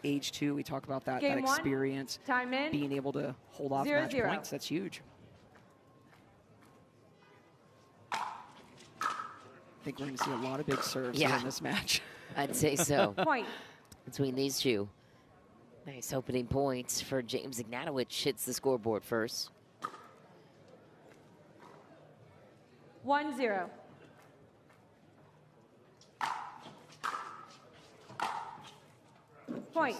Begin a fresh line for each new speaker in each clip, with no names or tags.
age too. We talk about that,
Game one,
experience,
time in,
being able to hold off
0-0.
match points. That's huge. I think we're going to see a lot of big serves in this match.
I'd say so.
Point.
Between these two. Nice opening points for James Ignatowich. Hits the scoreboard first.
1-0. Point.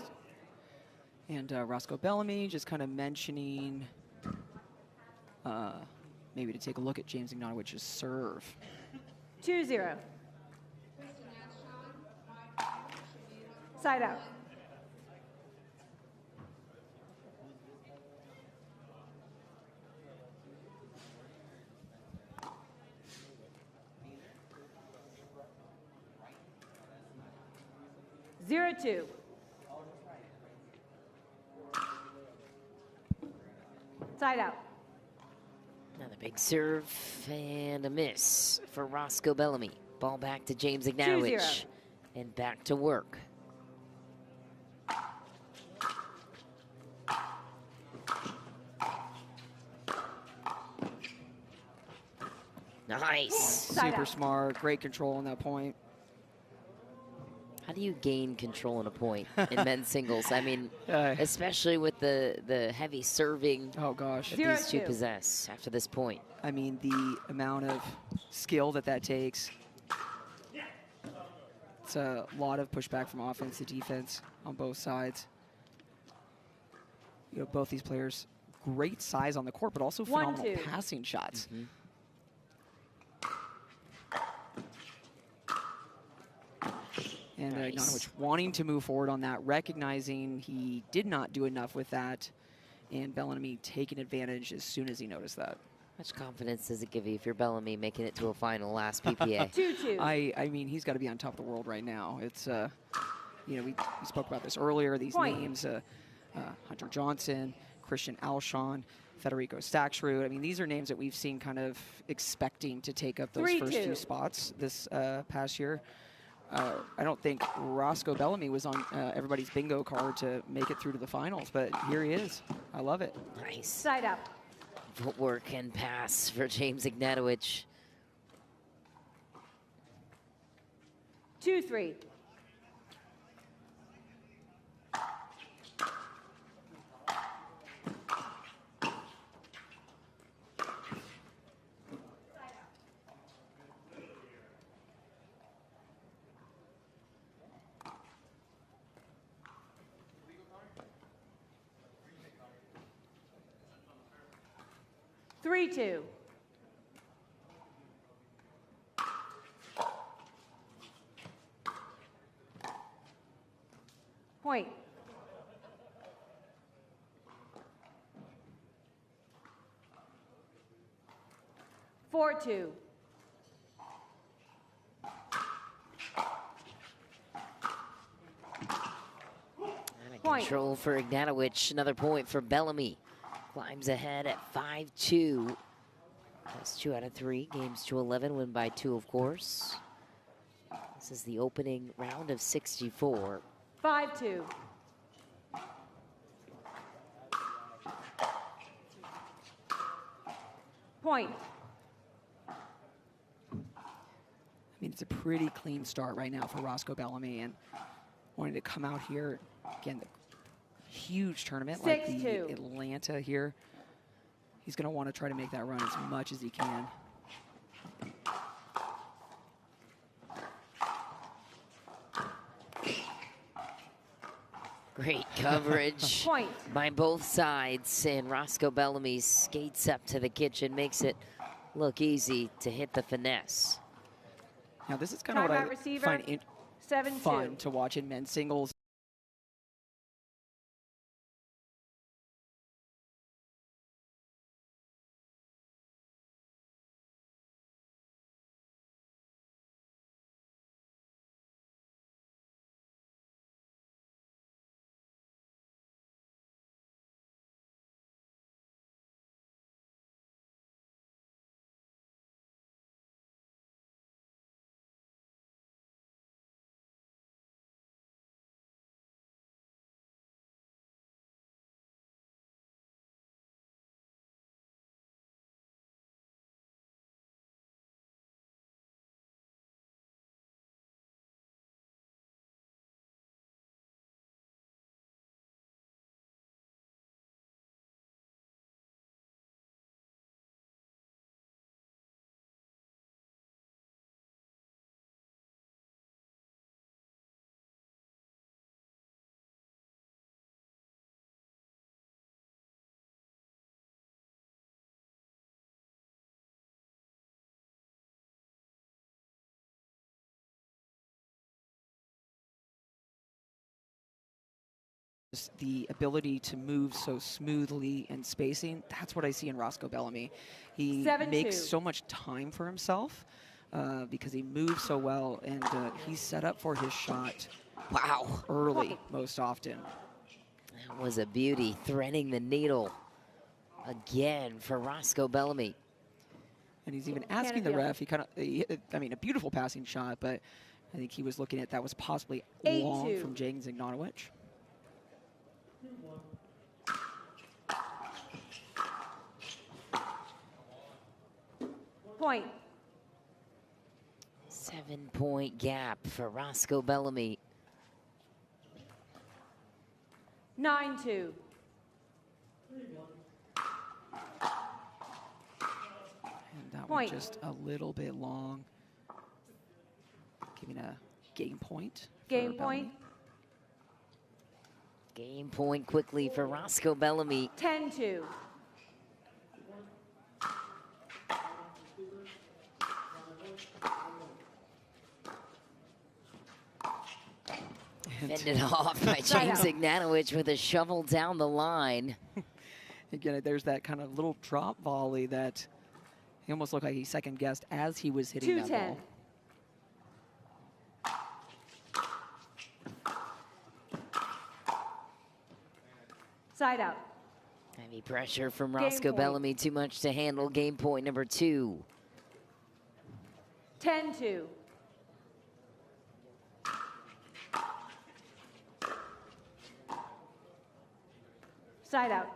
And Roscoe Bellamy just kind of mentioning maybe to take a look at James Ignatowich's serve.
2-0. Side out. Zero two. Side out.
Another big serve and a miss for Roscoe Bellamy. Ball back to James Ignatowich.
2-0.
And back to work. Nice.
Super smart, great control on that point.
How do you gain control in a point in men's singles? I mean, especially with the heavy serving that these two possess after this point.
I mean, the amount of skill that takes. It's a lot of pushback from offense to defense on both sides. You know, both these players, great size on the court, but also phenomenal passing shots.
Mm-hmm.
And Ignatowich wanting to move forward on that, recognizing he did not do enough with that, and Bellamy taking advantage as soon as he noticed that.
How much confidence does it give you if you're Bellamy making it to a final last PPA?
2-2.
I mean, he's got to be on top of the world right now. It's, you know, we spoke about this earlier, these names, Hunter Johnson, Christian Alshon, Federico Staksrud. I mean, these are names that we've seen kind of expecting to take up those first few spots this past year. I don't think Roscoe Bellamy was on everybody's bingo card to make it through to the finals, but here he is. I love it.
Nice.
Side up.
Footwork and pass for James Ignatowich.
2-3. Three, two. Point. Four, two.
Control for Ignatowich. Another point for Bellamy. Climbs ahead at 5-2. That's 2 out of 3. Games to 11, win by 2, of course. This is the opening round of 64.
5-2. Point.
I mean, it's a pretty clean start right now for Roscoe Bellamy, and wanting to come out here, again, the huge tournament like the Atlanta here. He's going to want to try to make that run as much as he can.
Great coverage by both sides, and Roscoe Bellamy skates up to the kitchen, makes it look easy to hit the finesse.
Now this is kind of what I find fun to watch in men's singles. Just the ability to move so smoothly and spacing, that's what I see in Roscoe Bellamy. He
7-2.
makes so much time for himself because he moves so well, and he's set up for his shot early most often.
That was a beauty, threading the needle again for Roscoe Bellamy.
And he's even asking the ref, I mean, a beautiful passing shot, but I think he was looking at that was possibly
8-2.
long from James Ignatowich.
Point.
7-point gap for Roscoe Bellamy.
9-2.
And that
Point.
one just a little bit long. Giving a game point.
Game
for
point.
Bellamy.
Game point quickly for Roscoe Bellamy.
10-2.
Fended off by James Ignatowich with a shovel down the line.
Again, there's that kind of little drop volley that he almost looked like he second guessed as he was hitting that
2-10.
ball.
Side out.
Heavy pressure from
Game
Roscoe
point.
Bellamy, too much to handle. Game point number 2.
10-2. Side out.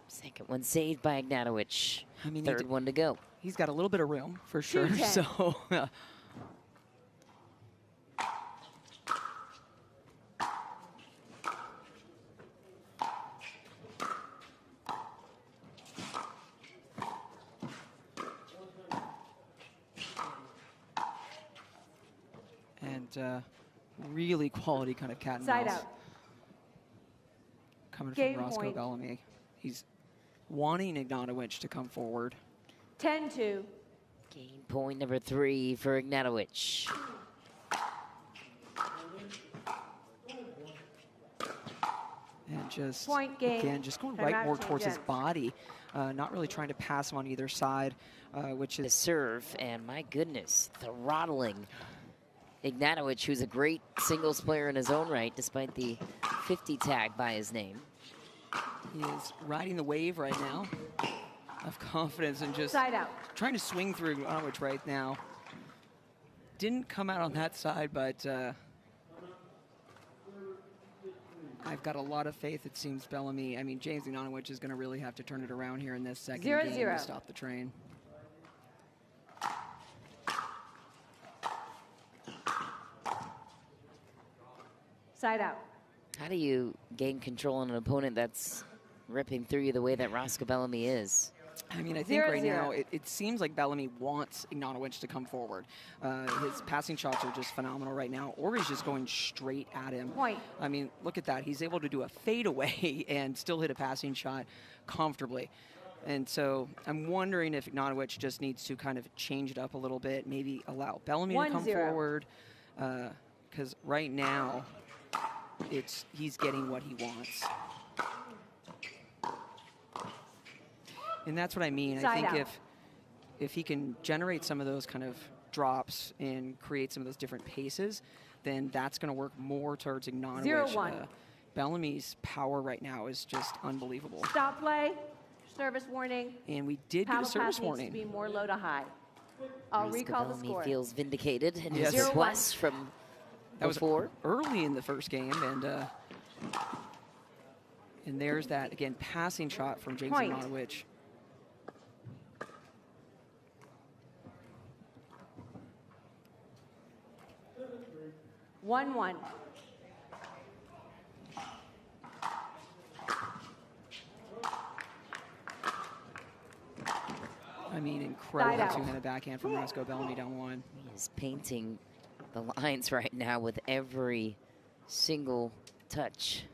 Second one saved by Ignatowich.
I mean,
third one to go.
He's got a little bit of room for sure.
2-10.
So and really quality kind of cat and
Side
mouse
out.
coming
Game
from Roscoe
point.
Bellamy. He's wanting Ignatowich to come forward.
10-2.
Game point number 3 for Ignatowich.
And just,
Point game.
again, just going
Time
right
out
more
to
towards his
again.
body, not really trying to pass him on either side, which
The
is
serve, and my goodness, throttling Ignatowich, who's a great singles player in his own right, despite the 50 tag by his name.
he is riding the wave right now of confidence and just
Side out.
trying to swing through Ignatowich right now. Didn't come out on that side, but I've got a lot of faith, it seems, Bellamy. I mean, James Ignatowich is going to really have to turn it around here in this second
0-0.
game to stop the train.
Side out.
How do you gain control on an opponent that's ripping through you the way that Roscoe Bellamy is?
I mean, I think right
0-0.
now it seems like Bellamy wants Ignatowich to come forward. His passing shots are just phenomenal right now, or he's just going straight at him.
Point.
I mean, look at that. He's able to do a fadeaway and still hit a passing shot comfortably. And so I'm wondering if Ignatowich just needs to kind of change it up a little bit, maybe allow Bellamy to come
1-0.
forward, because right now he's getting what he wants. And that's what I mean. I
Side
think
out.
if he can generate some of those kind of drops and create some of those different paces, then that's going to work more towards Ignatowich.
0-1.
Bellamy's power right now is just unbelievable.
Stop play. Service warning.
And we did get
Paddle
a service
pass
warning.
needs to be more low to high. I'll
Roscoe
recall the
Bellamy
score.
feels vindicated in
Yes.
his
0-1.
request from
That was
before.
early in the first game, and there's that, again, passing shot from James
Point.
Ignatowich.
One.
I mean, incredible
Side out.
two-handed backhand from Roscoe Bellamy down one.
He is painting the lines right now with every single touch.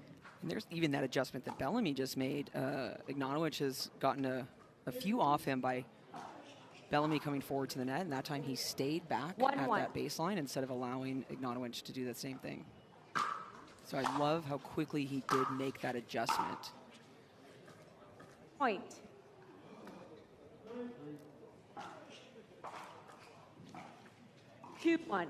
And there's even that adjustment that Bellamy just made. Ignatowich has gotten a few off him by Bellamy coming forward to the net, and that time he stayed back
1-1.
at that baseline instead of allowing Ignatowich to do that same thing. So I love how quickly he did make that adjustment.
Point. Two, 1.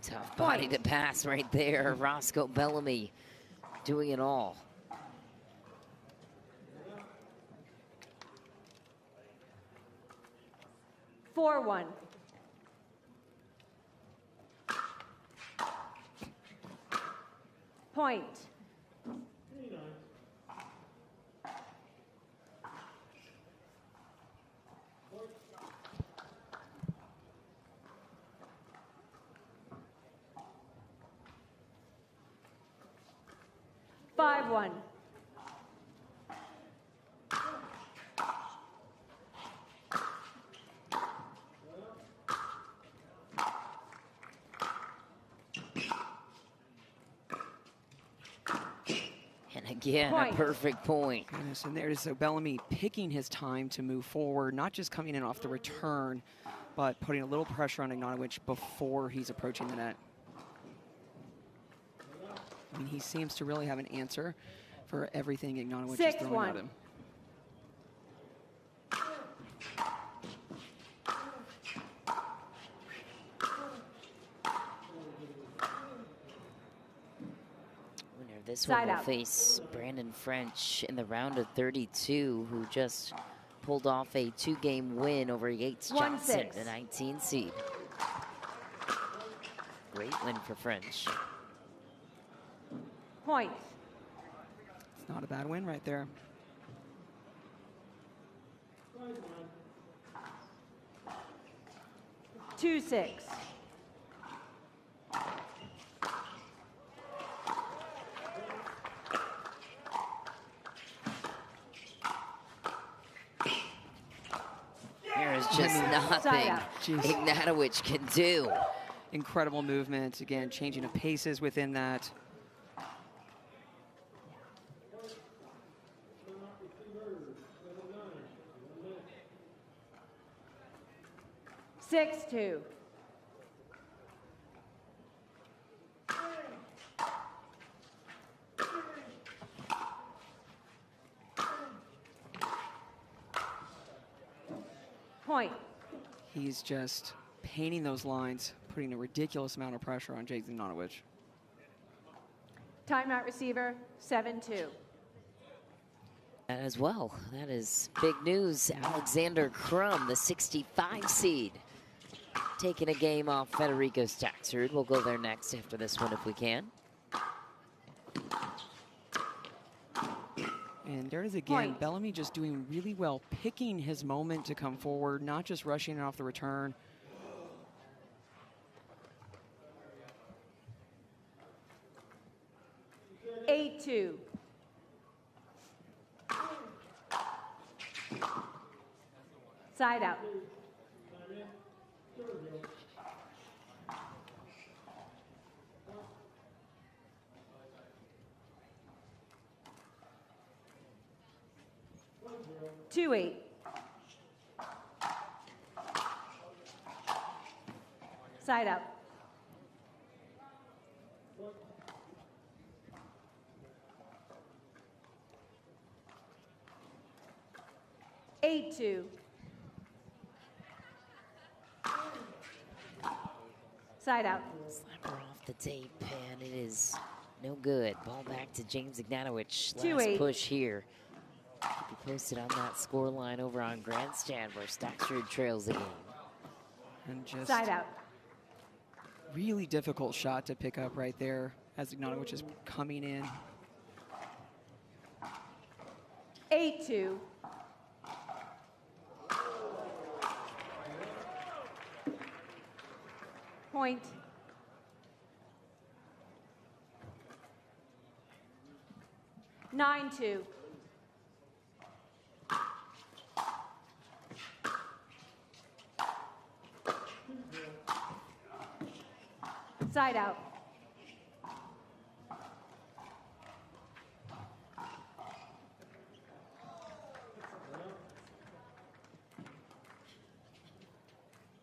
Tough body to pass right there. Roscoe Bellamy doing it all.
Four, 1. Point. Five, 1.
And again,
Point.
a perfect point.
Goodness, and there's so Bellamy picking his time to move forward, not just coming in off the return, but putting a little pressure on Ignatowich before he's approaching the net. I mean, he seems to really have an answer for everything Ignatowich is
6,
throwing
1.
at him.
Winner of this
Side
one will
out.
face Brandon French in the round of 32, who just pulled off a 2-game win over Yates
1,
Johnson,
6.
the 19 seed. Great win for French.
Point.
It's not a bad win right there.
Two, 6.
There is just nothing
out.
Jeez.
Ignatowich can do.
Incredible movement. Again, changing of paces within that.
Six, 2. Point.
He's just painting those lines, putting a ridiculous amount of pressure on Jason Ignatowich.
Timeout receiver, 7-2.
As well, that is big news. Alexander Crum, the 65 seed, taking a game off Federico Staxrud. We'll go there next after this one if we can.
And there it is again,
Point.
Bellamy just doing really well, picking his moment to come forward, not just rushing it off the return.
Eight, 2. Side out. Two, 8. Side out. Eight, 2. Side out.
Slapper off the tape, and it is no good. Ball back to James Ignatowich.
2-8.
Last push here. Keep you posted on that score line over on Grandstand where Staxrud trails the game.
And just
Side out.
really difficult shot to pick up right there as Ignatowich is coming in.
8, 2. Point. Nine, 2. Side out.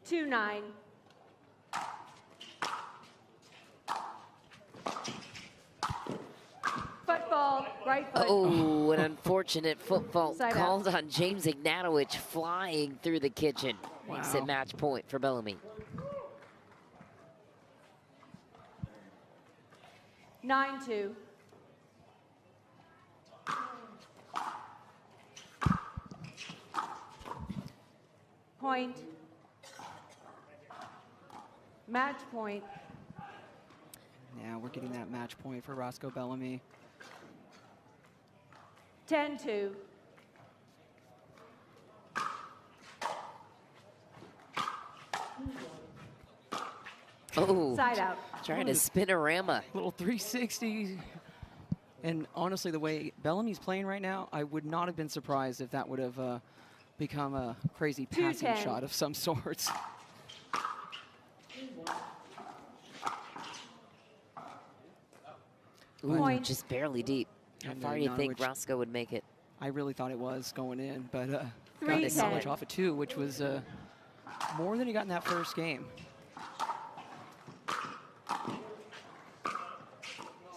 Two, 9. Football, right foot.
Oh, an unfortunate foot fault
Side
called on James Ignatowich, flying through the kitchen. Makes it
Wow.
match point for Bellamy.
9, 2. Point. Match point.
Now we're getting that match point for Roscoe Bellamy.
10, 2.
Oh,
Side out.
trying to spinorama.
Little 360. And honestly, the way Bellamy's playing right now, I would not have been surprised if that would have become a crazy passing
210.
shot of some sorts.
Ooh,
Point.
just barely deep. How
And
far do you think
Ignatowich-
Roscoe would make it?
I really thought it was going in, but got
310.
Ignatowich off at 2, which was more than he got in that first game.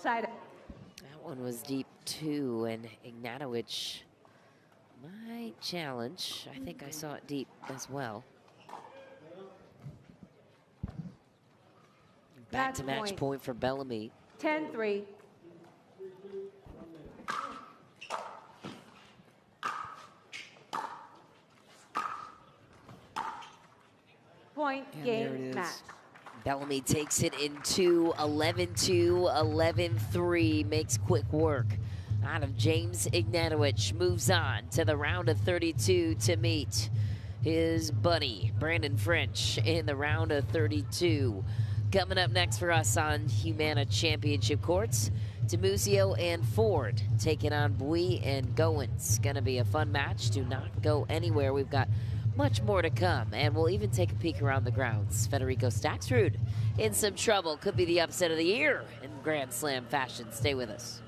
Side out.
That one was deep too, and Ignatowich might challenge. I think I saw it deep as well. Back to match point for Bellamy.
10, 3. Point,
And there it
game,
is.
match.
Bellamy takes it into 11-2, 11-3, makes quick work out of James Ignatowich. Moves on to the round of 32 to meet his buddy, Brandon French, in the round of 32. Coming up next for us on Humana Championship Courts, Demusio and Ford taking on Bui and Goins. Gonna be a fun match. Do not go anywhere. We've got much more to come, and we'll even take a peek around the grounds. Federico Staksrud in some trouble. Could be the upset of the year in Grand Slam fashion. Stay with us.